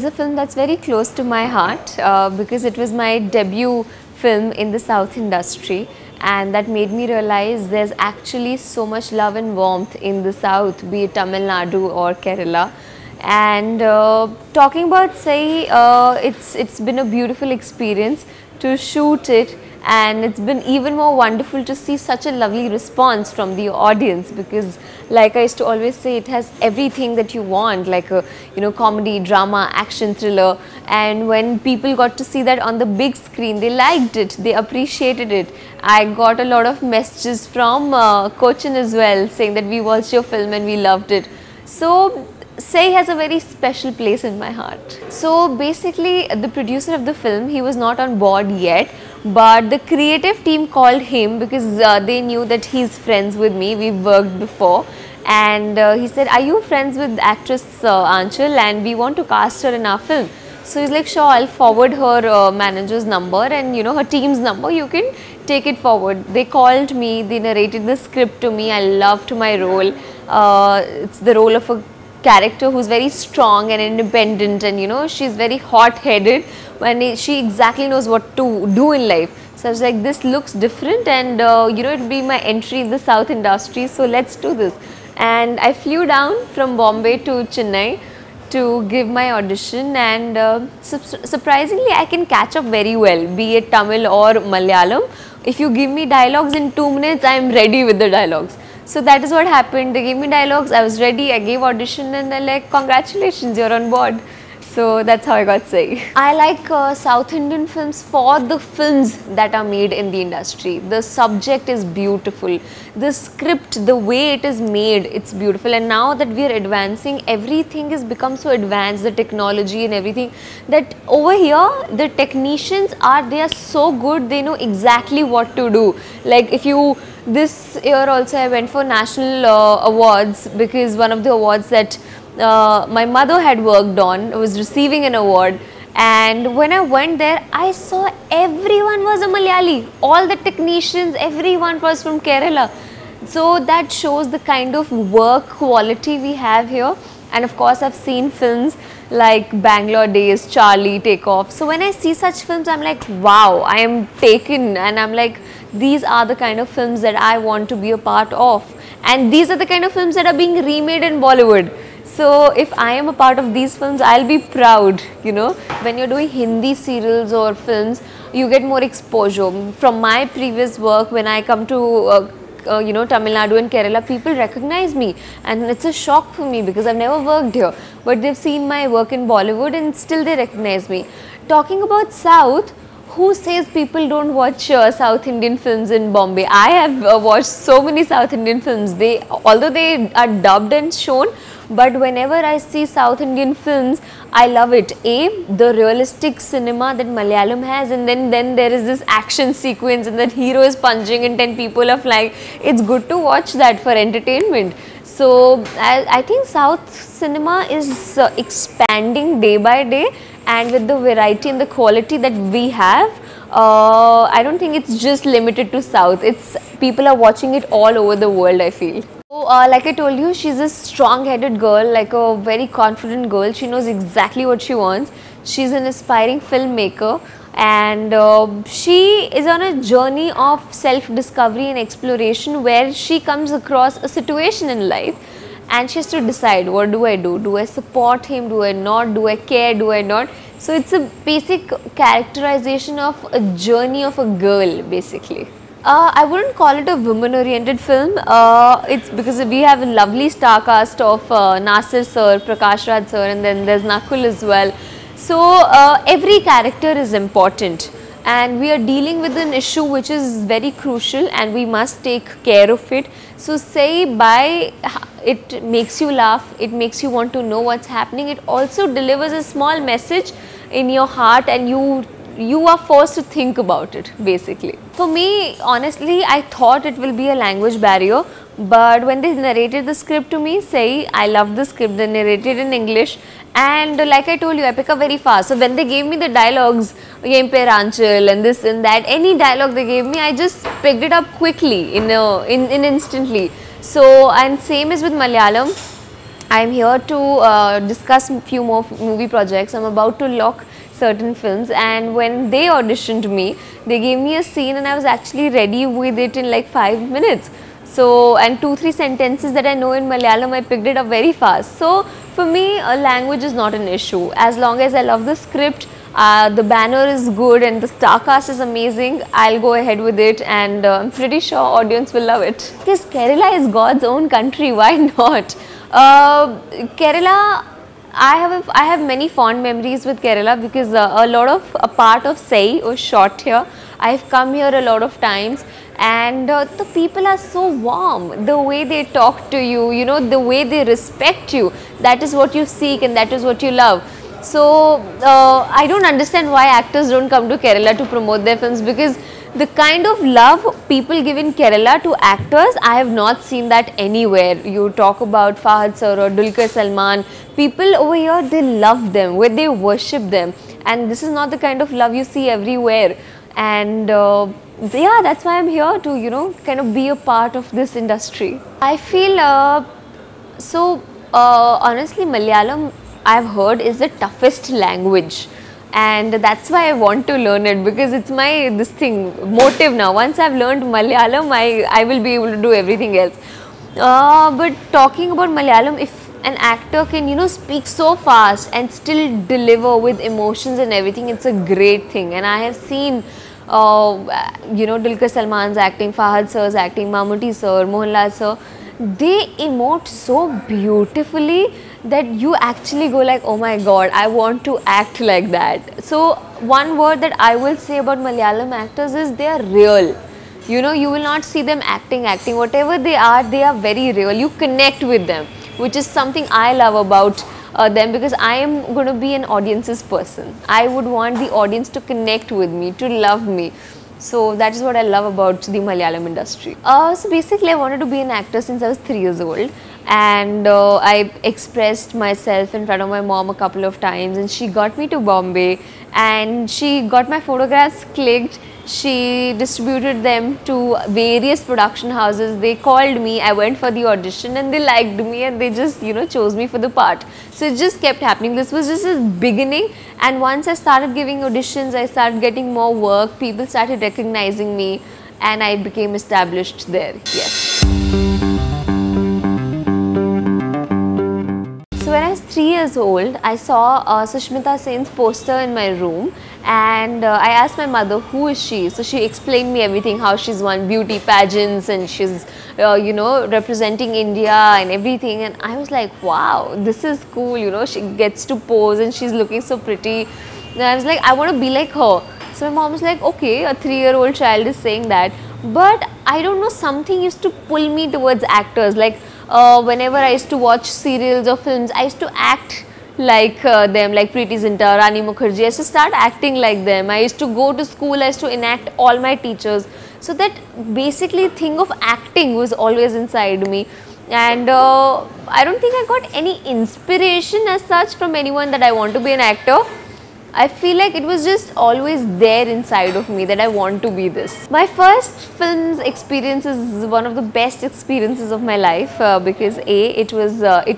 a film that's very close to my heart because it was my debut film in the South industry, and that made me realize there's actually so much love and warmth in the South, be it Tamil Nadu or Kerala. And talking about Sai, it's been a beautiful experience to shoot it, and it's been even more wonderful to see such a lovely response from the audience, because like I used to always say, it has everything that you want, like a comedy, drama, action, thriller. And when people got to see that on the big screen, they liked it, they appreciated it. I got a lot of messages from Cochin as well, saying that we watched your film and we loved it. So Sai has a very special place in my heart. So basically, the producer of the film, he was not on board yet, but the creative team called him because they knew that he's friends with me, we've worked before, and he said, are you friends with actress Aanchal, and we want to cast her in our film. So he's like, sure, I'll forward her manager's number and her team's number, you can take it forward. They called me, they narrated the script to me, I loved my role. It's the role of a character who's very strong and independent, and she's very hot-headed, and she exactly knows what to do in life. So I was like, this looks different, and it'll be my entry in the South industry, so let's do this. And I flew down from Bombay to Chennai to give my audition, and surprisingly I can catch up very well, be it Tamil or Malayalam. If you give me dialogues in 2 minutes, I am ready with the dialogues. So that is what happened. They gave me dialogues, I was ready, I gave audition, and they're like, congratulations, you're on board. So that's how I got Sai. I like South Indian films for the films that are made in the industry. The subject is beautiful. The script, the way it is made, it's beautiful. And now that we are advancing, everything has become so advanced, the technology and everything, that over here, the technicians they are so good, they know exactly what to do. Like this year also I went for national awards, because one of the awards that my mother had worked on was receiving an award, and when I went there, I saw everyone was a Malayali, all the technicians, everyone was from Kerala. So that shows the kind of work quality we have here. And of course, I've seen films like Bangalore Days, Charlie, Takeoff. So when I see such films, I'm like, wow, I am taken, and I'm like, these are the kind of films that I want to be a part of, and these are the kind of films that are being remade in Bollywood. So if I am a part of these films, I'll be proud, When you're doing Hindi serials or films, you get more exposure. From my previous work, when I come to Tamil Nadu and Kerala, people recognize me, and it's a shock for me because I've never worked here, but they've seen my work in Bollywood and still they recognize me. Talking about South, who says people don't watch South Indian films in Bombay? I have watched so many South Indian films. Although they are dubbed and shown, but whenever I see South Indian films, I love it. The realistic cinema that Malayalam has, and then there is this action sequence and that hero is punching and 10 people are flying. It's good to watch that for entertainment. So I think South cinema is expanding day by day, and with the variety and the quality that we have, I don't think it's just limited to South. People are watching it all over the world, I feel. So, like I told you, she's a strong-headed girl, like a very confident girl. She knows exactly what she wants. She's an aspiring filmmaker, and she is on a journey of self-discovery and exploration, where she comes across a situation in life and she has to decide, what do I do? Do I support him? Do I not? Do I care? Do I not? So it's a basic characterization of a journey of a girl, basically. I wouldn't call it a women-oriented film. It's because we have a lovely star cast of Nasir sir, Prakash Raj sir, and then there's Nakul as well. So every character is important, and we are dealing with an issue which is very crucial, and we must take care of it. So it makes you laugh, it makes you want to know what's happening. It also delivers a small message in your heart, and you are forced to think about it, basically. For me, honestly, I thought it will be a language barrier, but when they narrated the script to me, I loved the script. They narrated in English, and like I told you, I pick up very fast. So when they gave me the dialogues, Yem pe Aanchal and this and that, any dialogue they gave me, I just picked it up quickly, instantly. So, and same is with Malayalam. I'm here to discuss a few more movie projects. I'm about to lock certain films, and when they auditioned me, they gave me a scene and I was actually ready with it in like 5 minutes. So, and 2-3 sentences that I know in Malayalam, I picked it up very fast. So, for me, language is not an issue. As long as I love the script, the banner is good and the star cast is amazing, I'll go ahead with it, and I'm pretty sure audience will love it. Because Kerala is God's own country, why not? Kerala, I have many fond memories with Kerala because a part of Sei was shot here. I've come here a lot of times, and the people are so warm. The way they talk to you, you know, the way they respect you, that is what you seek and that is what you love. So I don't understand why actors don't come to Kerala to promote their films, because the kind of love people give in Kerala to actors, I have not seen that anywhere. You talk about Fahad sir or Dulquer Salman, people over here, they love them, where they worship them, and this is not the kind of love you see everywhere. And yeah, that's why I'm here to, you know, kind of be a part of this industry. I feel honestly, Malayalam, I've heard, is the toughest language, and that's why I want to learn it, because it's my motive now. Once I've learned Malayalam, I will be able to do everything else. But talking about Malayalam, if an actor can, you know, speak so fast and still deliver with emotions and everything, it's a great thing. And I have seen you know, Dulquer Salman's acting, Fahad sir's acting, Mammootty sir, Mohanlal sir, they emote so beautifully that you actually go like, oh my god, I want to act like that. So one word that I will say about Malayalam actors is they are real. You know, you will not see them acting. Whatever they are very real. You connect with them, which is something I love about them, because I am going to be an audience's person. I would want the audience to connect with me, to love me. So that is what I love about the Malayalam industry. So basically, I wanted to be an actor since I was 3 years old, and I expressed myself in front of my mom a couple of times, and she got me to Bombay, and she got my photographs clicked. She distributed them to various production houses. They called me, I went for the audition, and they liked me, and they just, you know, chose me for the part. So it just kept happening. This was just a beginning, and once I started giving auditions, I started getting more work, people started recognizing me, and I became established there. Yes. So when I was 3 years old, I saw Sushmita Sen's poster in my room, and I asked my mother, who is she? So she explained me everything, how she's won beauty pageants and she's you know, representing India and everything, and I was like, wow, this is cool, you know, she gets to pose and she's looking so pretty, and I was like, I want to be like her. So my mom was like, okay, a 3-year-old child is saying that, but I don't know, something used to pull me towards actors. Like whenever I used to watch serials or films, I used to act like them, like Preeti Zinta, Rani Mukherjee. I used to start acting like them. I used to go to school, I used to enact all my teachers. So that basically thing of acting was always inside me, and I don't think I got any inspiration as such from anyone that I want to be an actor. I feel like it was just always there inside of me that I want to be this. My first film's experience is one of the best experiences of my life because it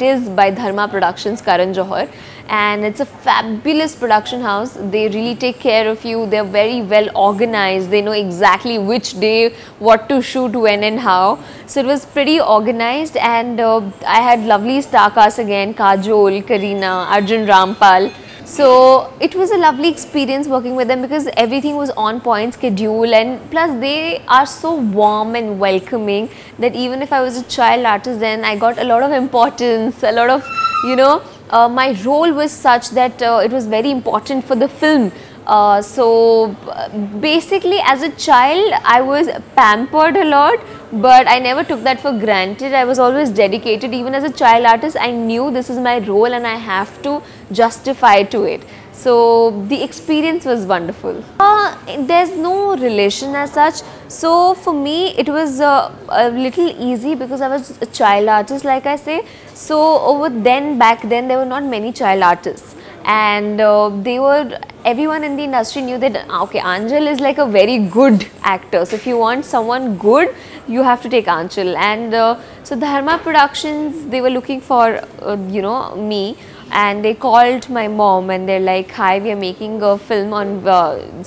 is by Dharma Productions, Karan Johar, and it's a fabulous production house. They really take care of you. They're very well organized. They know exactly which day, what to shoot, when and how. So it was pretty organized, and I had lovely star cast again, Kajol, Kareena, Arjun Rampal. So it was a lovely experience working with them because everything was on point schedule, and plus they are so warm and welcoming that even if I was a child artist, then I got a lot of importance, a lot of, you know, my role was such that it was very important for the film. So basically as a child I was pampered a lot, but I never took that for granted. I was always dedicated. Even as a child artist, I knew this is my role and I have to justify to it. So the experience was wonderful. There's no relation as such. So for me it was a little easy because I was a child artist, like I say. So back then there were not many child artists, and everyone in the industry knew that okay, Aanchal is like a very good actor. So if you want someone good, you have to take Aanchal. And so Dharma Productions, they were looking for you know, me, and they called my mom and they're like, hi, we are making a film on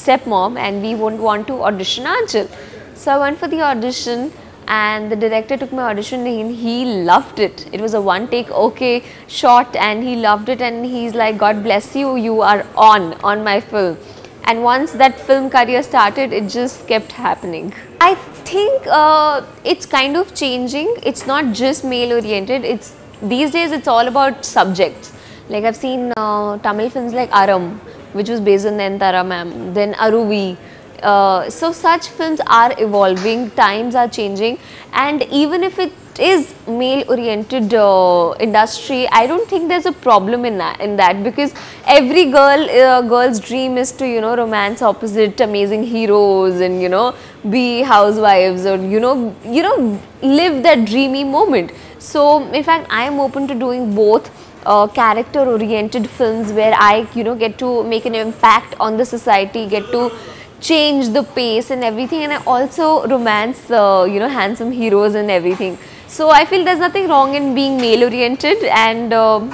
stepmom and we won't want to audition Aanchal. So I went for the audition, and the director took my audition and he loved it. It was a one take okay shot, and he loved it, and he's like, God bless you, you are on my film. And once that film career started, it just kept happening. I think it's kind of changing. It's not just male oriented. It's these days it's all about subjects. Like I've seen Tamil films like Aram, which was based on Nayanthara ma'am, then Aruvi. So such films are evolving, times are changing, and even if it is male oriented industry, I don't think there's a problem in that because every girl's dream is to, you know, romance opposite amazing heroes and, you know, be housewives, or you know live that dreamy moment. So in fact I am open to doing both character oriented films where I, you know, get to make an impact on the society, get to change the pace and everything, and I also romance you know, handsome heroes and everything. So I feel there's nothing wrong in being male oriented, and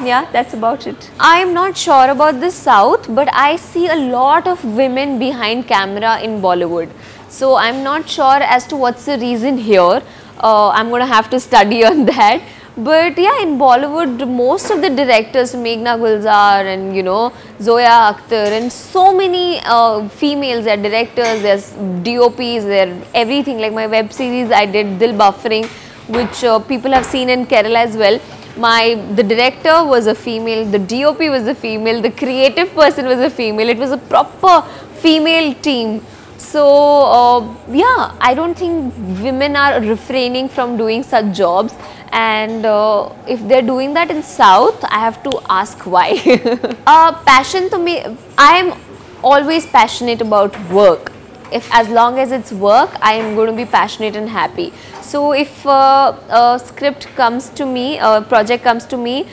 yeah, that's about it. I am not sure about the South, but I see a lot of women behind camera in Bollywood. So I'm not sure as to what's the reason here. I'm going to have to study on that. But yeah, in Bollywood, most of the directors, Meghna Gulzar and, you know, Zoya Akhtar, and so many females, they're directors, there's DOPs, they're everything. Like my web series I did, Dil Buffering, which people have seen in Kerala as well. The director was a female, the DOP was a female, the creative person was a female. It was a proper female team. So yeah, I don't think women are refraining from doing such jobs, and if they're doing that in South, I have to ask why. Passion to me, I am always passionate about work. If as long as it's work, I am going to be passionate and happy. So if a script comes to me, a project comes to me,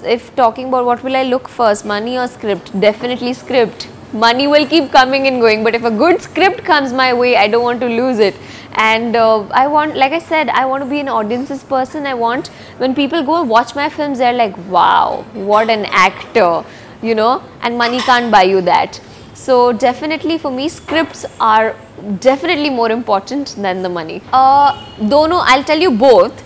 if talking about what will I look first, money or script, definitely script. Money will keep coming and going, but if a good script comes my way, I don't want to lose it. And I want, like I said, I want to be an audiences person. I want, when people go watch my films, they're like, wow, what an actor, you know, and money can't buy you that. So definitely for me, scripts are definitely more important than the money. Dono, I'll tell you both.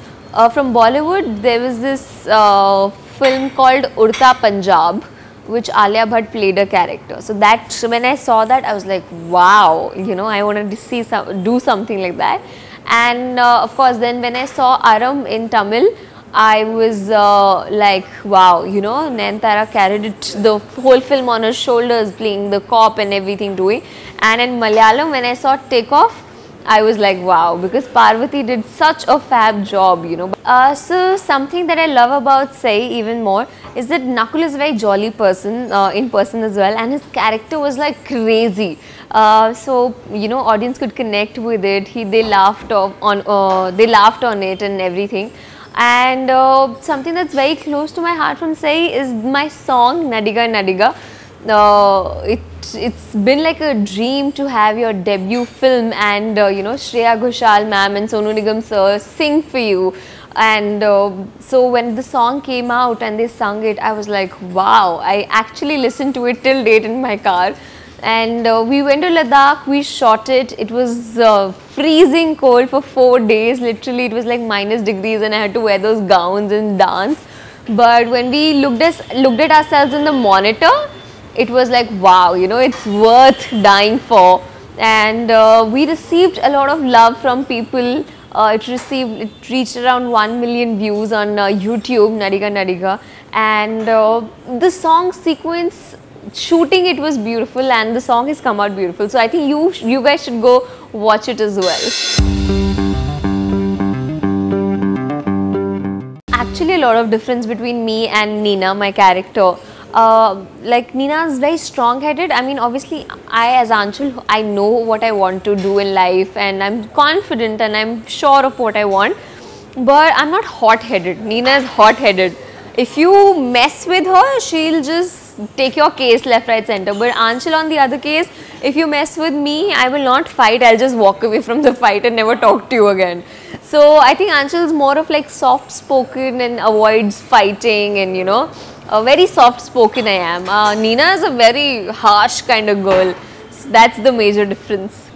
From Bollywood, there was this film called Udta Punjab, which Alia Bhatt played a character. So that, when I saw that, I was like, wow, you know, I wanted to see do something like that. And of course, then when I saw Aram in Tamil, I was like, wow, you know, Nayanthara carried the whole film on her shoulders, playing the cop and everything doing. And in Malayalam, when I saw Takeoff, I was like, wow, because Parvati did such a fab job, you know. So something that I love about Sai even more is that Nakul is a very jolly person in person as well, and his character was like crazy. So you know, audience could connect with it. They laughed on it and everything. And something that's very close to my heart from Sai is my song Nadiga Nadiga. It's been like a dream to have your debut film and you know, Shreya Ghoshal ma'am and Sonu Nigam sir sing for you. And so when the song came out and they sung it, I was like, wow, I actually listened to it till date in my car. And we went to Ladakh, we shot it. It was freezing cold for 4 days, literally it was like -degrees, and I had to wear those gowns and dance. But when we looked at ourselves in the monitor, it was like, wow, you know, it's worth dying for. And we received a lot of love from people. It reached around 1 million views on YouTube, Nadiga Nadiga. And the song sequence, shooting it was beautiful, and the song has come out beautiful. So I think you guys should go watch it as well. Actually, a lot of difference between me and Nina, my character. Like Nina is very strong-headed. I mean, obviously, as Aanchal, I know what I want to do in life, and I'm confident and I'm sure of what I want. But I'm not hot-headed. Nina is hot-headed. If you mess with her, she'll just take your case left, right, center. But Aanchal, on the other case, if you mess with me, I will not fight. I'll just walk away from the fight and never talk to you again. So I think Aanchal is more of like soft spoken and avoids fighting, and very soft spoken I am. Nina is a very harsh kind of girl. So that's the major difference.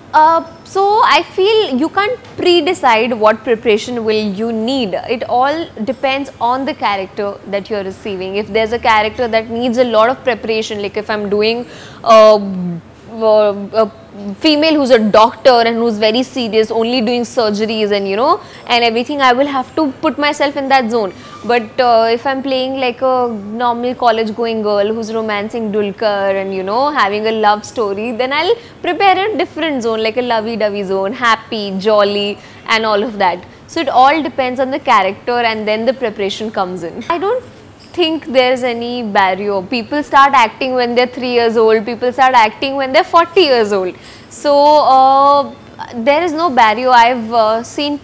So I feel you can't pre-decide what preparation will you need. It all depends on the character that you're receiving. If there's a character that needs a lot of preparation, like if I'm doing a female who's a doctor and who's very serious, only doing surgeries and everything, I will have to put myself in that zone. But if I'm playing like a normal college going girl who's romancing Dulquer and having a love story, then I'll prepare a different zone, like a lovey-dovey zone, happy, jolly and all of that. So it all depends on the character, and then the preparation comes in. I don't think there's any barrier. People start acting when they're 3 years old, people start acting when they're 40 years old. So there is no barrier. I've seen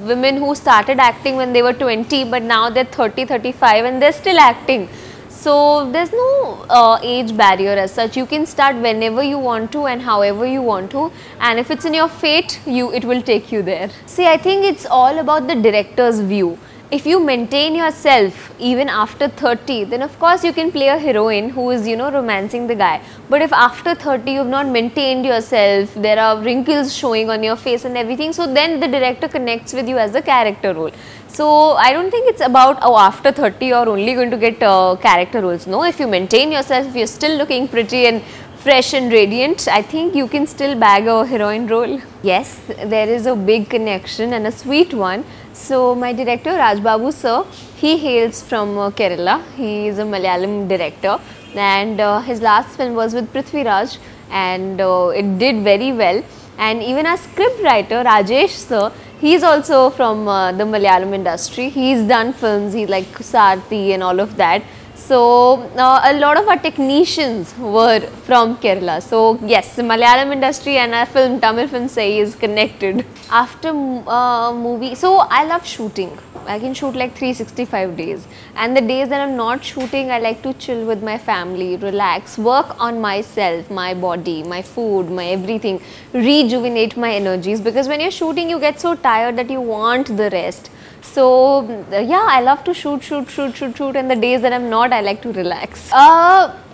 women who started acting when they were 20, but now they're 30, 35 and they're still acting. So there's no age barrier as such. You can start whenever you want to and however you want to, and if it's in your fate, it will take you there. See, I think it's all about the director's view. If you maintain yourself even after 30, then of course you can play a heroine who is romancing the guy. But if after 30 you've not maintained yourself, there are wrinkles showing on your face and everything, so then the director connects with you as a character role. So I don't think it's about, oh, after 30 you're only going to get character roles. No, if you maintain yourself, if you're still looking pretty and fresh and radiant, I think you can still bag a heroine role. Yes, there is a big connection and a sweet one. So my director Raj Babu sir, he hails from Kerala. He is a Malayalam director, and his last film was with Prithvi Raj, and it did very well. And even our script writer Rajesh sir, he is also from the Malayalam industry. He's done films, he's like Sarthi and all of that. So a lot of our technicians were from Kerala. So yes, the Malayalam industry and our film, Tamil film say, is connected. After movie, so I love shooting. I can shoot like 365 days, and the days that I'm not shooting, I like to chill with my family, relax, work on myself, my body, my food, my everything, rejuvenate my energies, because when you're shooting you get so tired that you want the rest. So yeah, I love to shoot, and the days that I'm not, I like to relax.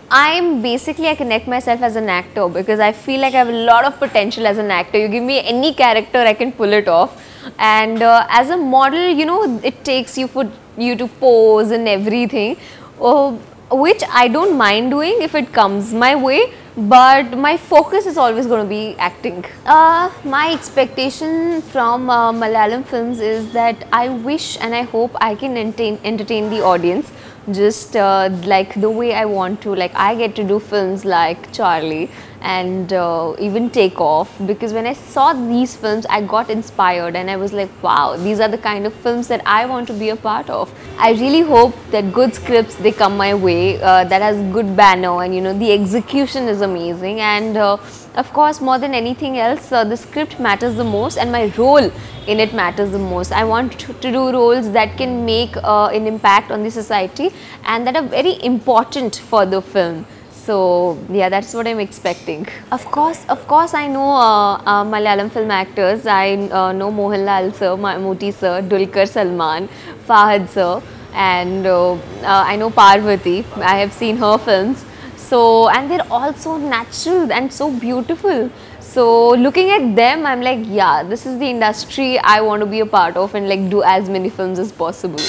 I connect myself as an actor because I feel like I have a lot of potential as an actor. You give me any character, I can pull it off. And as a model, it takes you for you to pose and everything, which I don't mind doing if it comes my way, but my focus is always going to be acting. My expectation from Malayalam films is that I wish and I hope I can entertain the audience just like the way I want to. Like I get to do films like Charlie and even Take Off, because when I saw these films I got inspired and I was like, wow, these are the kind of films that I want to be a part of. I really hope that good scripts, they come my way, that has good banner, and the execution is amazing, and of course more than anything else, the script matters the most and my role in it matters the most. I want to do roles that can make an impact on the society and that are very important for the film. So yeah, that's what I'm expecting. Of course, I know Malayalam film actors. I know Mohanlal sir, Mammootty sir, Dulquer Salman, Fahad sir, and I know Parvati. I have seen her films. So, and they're all so natural and so beautiful. So looking at them, I'm like, yeah, this is the industry I want to be a part of and like do as many films as possible.